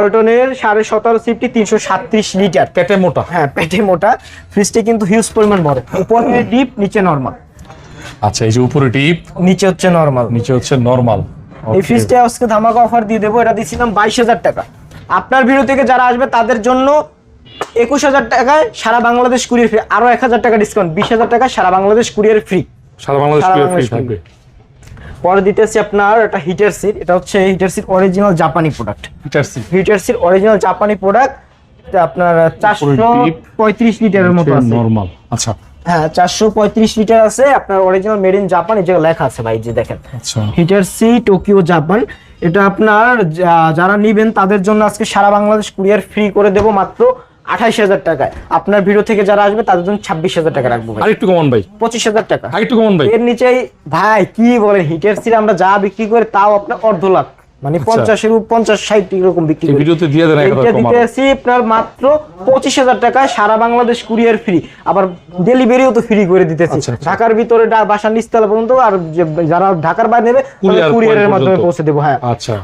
ওয়ালটনের 17.5 সিফটি 337 litre. পেটে মোটা। হ্যাঁ পেটে মোটা। ফ্রিজটি কিন্তু হিউজ পরিমাণ বড়, উপরে ডিপ নিচে নরমাল। আচ্ছা এই যে উপরে ডিপ নিচে হচ্ছে নরমাল। নিচে হচ্ছে নরমাল। এই ফ্রিজটা আজকে ধামাকা অফার দিয়ে দেবো, এটা দিছিলাম 22,000 টাকা। আপনার ভিডিও থেকে যারা আসবে তাদের জন্য 21,000 টাকায় সারা বাংলাদেশ কুরিয়ার ফ্রি, আরো 1,000 টাকা ডিসকাউন্ট, 20,000 টাকা সারা বাংলাদেশ কুরিয়ার ফ্রি। সারা বাংলাদেশ ফ্রি থাকবে। পরে দিতেছি আপনার এটা হিটার সিট, এটা হচ্ছে হিটার সিট অরিজিনাল জাপানি প্রোডাক্ট। হিটার সিট অরিজিনাল জাপানি প্রোডাক্ট, আপনার 435 লিটারের মতো আছে নরমাল। আচ্ছা হ্যাঁ 435 লিটার আছে আপনার, অরিজিনাল মেড ইন জাপান, এই যে লেখা আছে ভাই, যে দেখেন আচ্ছা হিটার সি টোকিও জাপান। এটা আপনার যারা নিবেন তাদের জন্য আজকে সারা বাংলাদেশ কুরিয়ার ফ্রি করে দেব মাত্র 28,000 টাকায়। আপনার ভিডিও থেকে যারা আসবে তাদের জন্য 26,000 টাকা রাখবো ভাই। আরেকটু কমান ভাই, 25,000 টাকা আরেকটু কমান ভাই। এর নিচেই ভাই কি বলেন, হিটার সি আমরা যা বিক্রি করে তাও আপনার অর্ধ লাখ, মানে 50-60 এরকম বিক্রি করি। ভিডিওতে দিয়ে দেন এটা দিতে আসি আপনার মাত্র 25,000 টাকায় সারা বাংলাদেশ কুরিয়ার ফ্রি, আবার ডেলিভারিও তো ফ্রি করে দিতেছি। ঢাকার ভিতরে বাসার নিচতলা পর্যন্ত, আর যারা ঢাকার বাইরে নেবে কুরিয়ারের মাধ্যমে পৌঁছে দেবো। হ্যাঁ আচ্ছা